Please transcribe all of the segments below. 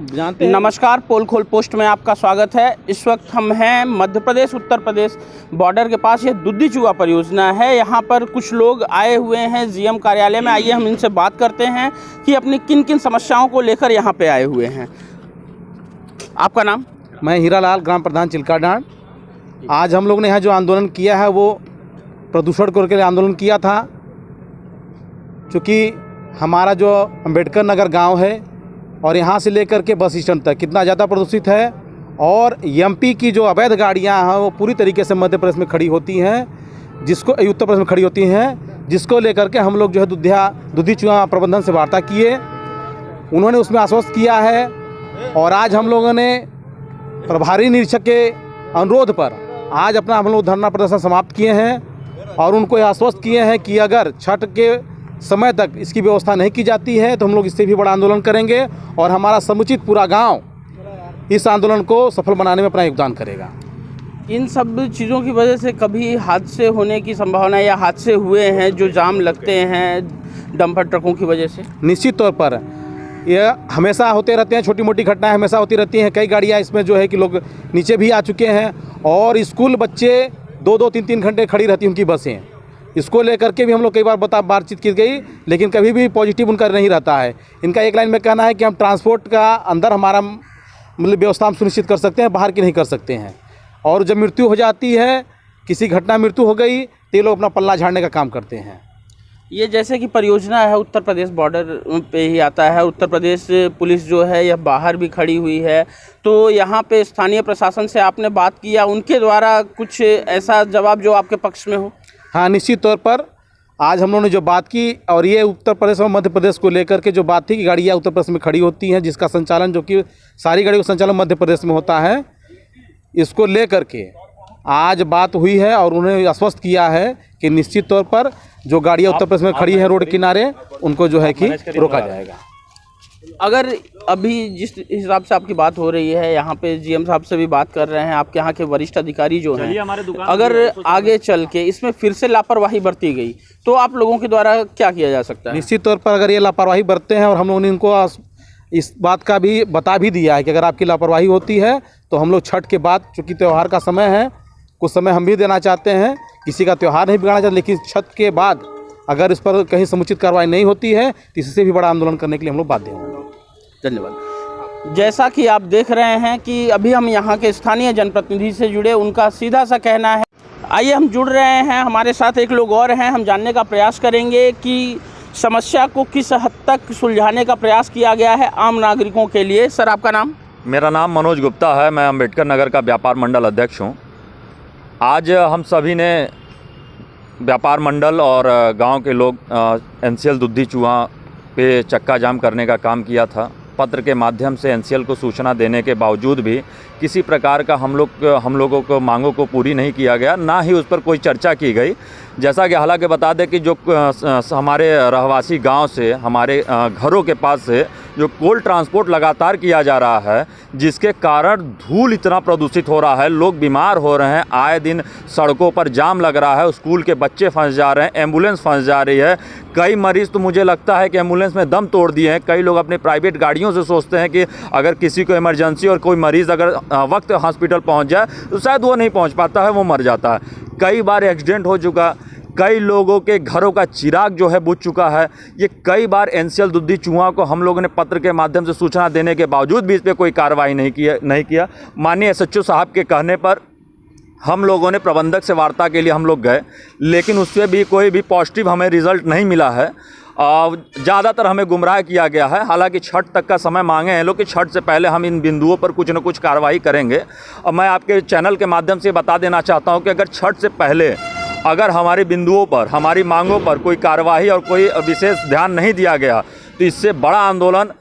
जानते हैं। नमस्कार, पोल खोल पोस्ट में आपका स्वागत है। इस वक्त हम हैं मध्य प्रदेश उत्तर प्रदेश बॉर्डर के पास। ये दुद्धी चूहा परियोजना है। यहाँ पर कुछ लोग आए हुए हैं जीएम कार्यालय में। आइए हम इनसे बात करते हैं कि अपनी किन किन समस्याओं को लेकर यहाँ पे आए हुए हैं। आपका नाम? मैं हीरालाल, ग्राम प्रधान चिल्काडांड। आज हम लोग ने यहाँ जो आंदोलन किया है वो प्रदूषण को लेकर आंदोलन किया था। चूँकि हमारा जो अम्बेडकर नगर गांव है और यहाँ से लेकर के बस स्टैंड तक कितना ज़्यादा प्रदूषित है, और एमपी की जो अवैध गाड़ियाँ हैं वो पूरी तरीके से मध्य प्रदेश में खड़ी होती हैं, जिसको उत्तर प्रदेश में खड़ी होती हैं, जिसको लेकर के हम लोग जो है दुद्धी चूहा प्रबंधन से वार्ता किए। उन्होंने उसमें आश्वस्त किया है और आज हम लोगों ने प्रभारी निरीक्षक के अनुरोध पर आज अपना हम लोग धरना प्रदर्शन समाप्त किए हैं और उनको आश्वस्त किए हैं कि अगर छठ के समय तक इसकी व्यवस्था नहीं की जाती है तो हम लोग इससे भी बड़ा आंदोलन करेंगे और हमारा समुचित पूरा गांव इस आंदोलन को सफल बनाने में अपना योगदान करेगा। इन सब चीज़ों की वजह से कभी हादसे होने की संभावना या हादसे हुए हैं जो जाम लगते हैं डंपर ट्रकों की वजह से? निश्चित तौर पर यह हमेशा होते रहते हैं, छोटी मोटी घटनाएं हमेशा होती रहती हैं। कई गाड़ियां इसमें जो है कि लोग नीचे भी आ चुके हैं और स्कूल बच्चे 2-2, 3-3 घंटे खड़ी रहती उनकी बसें। इसको लेकर के भी हम लोग कई बार बातचीत की गई, लेकिन कभी भी पॉजिटिव उनका नहीं रहता है। इनका एक लाइन में कहना है कि हम ट्रांसपोर्ट का अंदर हमारा मतलब व्यवस्था हम सुनिश्चित कर सकते हैं, बाहर की नहीं कर सकते हैं। और जब मृत्यु हो जाती है, किसी घटना मृत्यु हो गई, तो ये लोग अपना पल्ला झाड़ने का काम करते हैं। ये जैसे कि परियोजना है उत्तर प्रदेश बॉर्डर पे ही आता है। उत्तर प्रदेश पुलिस जो है यह बाहर भी खड़ी हुई है, तो यहाँ पे स्थानीय प्रशासन से आपने बात किया, उनके द्वारा कुछ ऐसा जवाब जो आपके पक्ष में हो? हाँ, निश्चित तौर पर आज हम लोगों ने जो बात की, और ये उत्तर प्रदेश और मध्य प्रदेश को लेकर के जो बात थी कि गाड़ियाँ उत्तर प्रदेश में खड़ी होती हैं, जिसका संचालन जो कि सारी गाड़ियों का संचालन मध्य प्रदेश में होता है, इसको लेकर के आज बात हुई है और उन्होंने आश्वस्त किया है कि निश्चित तौर पर जो गाड़ियाँ उत्तर प्रदेश में खड़ी हैं रोड किनारे, उनको जो है कि रोका जाएगा। अगर अभी जिस हिसाब से आपकी बात हो रही है, यहाँ पे जीएम साहब से भी बात कर रहे हैं, आपके यहाँ के वरिष्ठ अधिकारी जो हैं, अगर आगे चल के इसमें फिर से लापरवाही बरती गई तो आप लोगों के द्वारा क्या किया जा सकता है? निश्चित तौर पर अगर ये लापरवाही बरतते हैं, और हम लोगों ने इनको इस बात का भी बता भी दिया है कि अगर आपकी लापरवाही होती है तो हम लोग छठ के बाद, चूँकि त्यौहार का समय है, कुछ समय हम भी देना चाहते हैं, किसी का त्यौहार नहीं बिगाड़ना चाहते, लेकिन छठ के बाद अगर इस पर कहीं समुचित कार्रवाई नहीं होती है तो इससे भी बड़ा आंदोलन करने के लिए हम लोग बाध्य होंगे। धन्यवाद। जैसा कि आप देख रहे हैं कि अभी हम यहाँ के स्थानीय जनप्रतिनिधि से जुड़े, उनका सीधा सा कहना है। आइए हम जुड़ रहे हैं, हमारे साथ एक लोग और हैं, हम जानने का प्रयास करेंगे कि समस्या को किस हद तक सुलझाने का प्रयास किया गया है आम नागरिकों के लिए। सर, आपका नाम? मेरा नाम मनोज गुप्ता है, मैं अम्बेडकर नगर का व्यापार मंडल अध्यक्ष हूँ। आज हम सभी ने व्यापार मंडल और गांव के लोग एनसीएल दुद्धी चूहा पे चक्का जाम करने का काम किया था। पत्र के माध्यम से एनसीएल को सूचना देने के बावजूद भी किसी प्रकार का हम लोगों को मांगों को पूरी नहीं किया गया, ना ही उस पर कोई चर्चा की गई। जैसा कि हालांकि बता दें कि जो हमारे रहवासी गांव से, हमारे घरों के पास से जो कोल ट्रांसपोर्ट लगातार किया जा रहा है, जिसके कारण धूल इतना प्रदूषित हो रहा है, लोग बीमार हो रहे हैं, आए दिन सड़कों पर जाम लग रहा है, स्कूल के बच्चे फंस जा रहे हैं, एम्बुलेंस फंस जा रही है। कई मरीज़ तो मुझे लगता है कि एम्बुलेंस में दम तोड़ दिए हैं। कई लोग अपने प्राइवेट गाड़ियों से सोचते हैं कि अगर किसी को इमरजेंसी और कोई मरीज़ अगर वक्त हॉस्पिटल पहुंच जाए तो शायद वो नहीं पहुंच पाता है, वो मर जाता है। कई बार एक्सीडेंट हो चुका, कई लोगों के घरों का चिराग जो है बुझ चुका है। ये कई बार एनसीएल दुद्धी चूहा को हम लोगों ने पत्र के माध्यम से सूचना देने के बावजूद भी इस पर कोई कार्रवाई नहीं किया। माननीय एसएचओ साहब के कहने पर हम लोगों ने प्रबंधक से वार्ता के लिए हम लोग गए, लेकिन उससे भी कोई भी पॉजिटिव हमें रिज़ल्ट नहीं मिला है। ज़्यादातर हमें गुमराह किया गया है। हालांकि छठ तक का समय मांगे हैं लोग कि छठ से पहले हम इन बिंदुओं पर कुछ न कुछ कार्रवाई करेंगे। और मैं आपके चैनल के माध्यम से बता देना चाहता हूं कि अगर छठ से पहले अगर हमारे बिंदुओं पर, हमारी मांगों पर कोई कार्रवाई और कोई विशेष ध्यान नहीं दिया गया तो इससे बड़ा आंदोलन,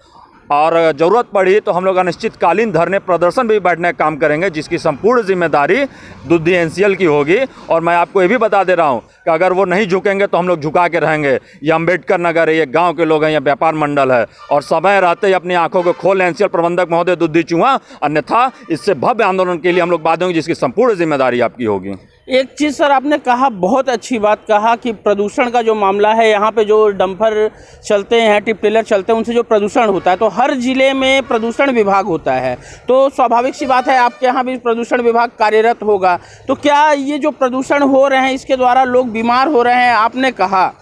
और ज़रूरत पड़ी तो हम लोग अनिश्चितकालीन धरने प्रदर्शन भी बैठने का काम करेंगे, जिसकी संपूर्ण जिम्मेदारी दुद्धी एनसीएल की होगी। और मैं आपको ये भी बता दे रहा हूँ कि अगर वो नहीं झुकेंगे तो हम लोग झुका के रहेंगे। ये अम्बेडकर नगर है, ये गांव के लोग हैं, ये व्यापार मंडल है, और समय रहते ही अपनी आंखों को खोल एनसीएल प्रबंधक महोदय दुद्धी चूहा, अन्यथा इससे भव्य आंदोलन के लिए हम लोग बाध्य होंगे, जिसकी संपूर्ण जिम्मेदारी आपकी होगी। एक चीज़ सर आपने कहा, बहुत अच्छी बात कहा कि प्रदूषण का जो मामला है, यहाँ पे जो डंपर चलते हैं, टिप टेलर चलते हैं, उनसे जो प्रदूषण होता है, तो हर ज़िले में प्रदूषण विभाग होता है, तो स्वाभाविक सी बात है आपके यहाँ भी प्रदूषण विभाग कार्यरत होगा। तो क्या ये जो प्रदूषण हो रहे हैं इसके द्वारा लोग बीमार हो रहे हैं आपने कहा,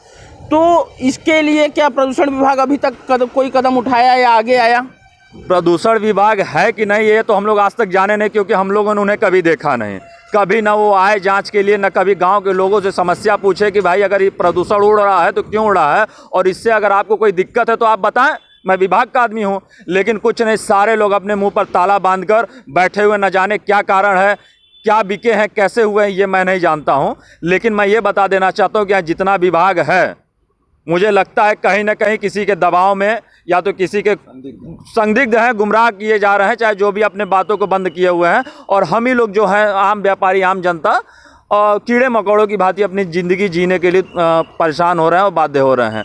तो इसके लिए क्या प्रदूषण विभाग अभी तक कोई कदम उठाया या आगे आया? प्रदूषण विभाग है कि नहीं ये तो हम लोग आज तक जाने नहीं, क्योंकि हम लोगों ने उन्हें कभी देखा नहीं। कभी ना वो आए जांच के लिए, ना कभी गांव के लोगों से समस्या पूछे कि भाई अगर ये प्रदूषण उड़ रहा है तो क्यों उड़ रहा है, और इससे अगर आपको कोई दिक्कत है तो आप बताएं, मैं विभाग का आदमी हूं। लेकिन कुछ नहीं, सारे लोग अपने मुंह पर ताला बांधकर बैठे हुए, न जाने क्या कारण है, क्या बिके हैं, कैसे हुए हैं, ये मैं नहीं जानता हूँ। लेकिन मैं ये बता देना चाहता हूँ कि यहाँ जितना विभाग है, मुझे लगता है कहीं ना कहीं किसी के दबाव में या तो किसी के संदिग्ध हैं, गुमराह किए जा रहे हैं, चाहे जो भी अपने बातों को बंद किए हुए हैं। और हम ही लोग जो हैं, आम व्यापारी, आम जनता, कीड़े मकोड़ों की भांति अपनी ज़िंदगी जीने के लिए परेशान हो रहे हैं और बाध्य हो रहे हैं।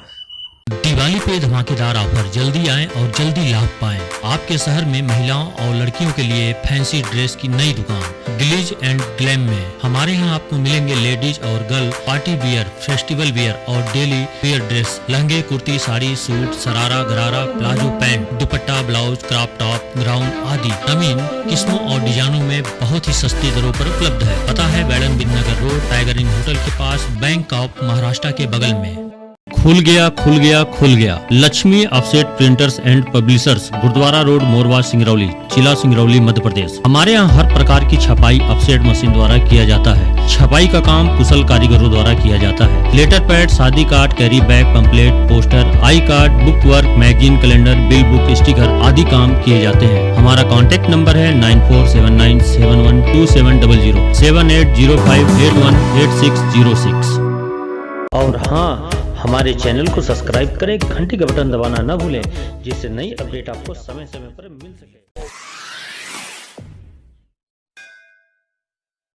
दिवाली पे धमाकेदार ऑफर, जल्दी आएं और जल्दी लाभ पाएं। आपके शहर में महिलाओं और लड़कियों के लिए फैंसी ड्रेस की नई दुकान ग्लिज एंड ग्लैम में। हमारे यहाँ आपको मिलेंगे लेडीज और girl party wear, festival wear और डेली वियर ड्रेस, लहंगे, कुर्ती, साड़ी, सूट, शरारा, गरारा, प्लाजो, पैंट, दुपट्टा, ब्लाउज, क्रॉप टॉप, ग्राउन आदि नवीन किस्मों और डिजाइनों में बहुत ही सस्ती दरों पर उपलब्ध है। पता है बैडन Bijnagar road, tiger inn hotel के पास, बैंक ऑफ महाराष्ट्र के बगल में। खुल गया Lakshmi offset printers and publishers, Gurudwara road, Morwa, Singrauli, जिला सिंगरौली, मध्य प्रदेश। हमारे यहाँ हर प्रकार की छपाई ऑफसेट मशीन द्वारा किया जाता है। छपाई का काम कुशल कारीगरों द्वारा किया जाता है। लेटर पैड, शादी card, carry bag, pamphlet, poster, I card, book work, magazine, calendar, bill book, sticker आदि काम किए जाते हैं। हमारा कॉन्टेक्ट नंबर है 9479712700 7805818606। और हाँ, हमारे चैनल को सब्सक्राइब करें, घंटी का बटन दबाना न भूलें, जिससे नई अपडेट आपको समय समय पर मिल सके।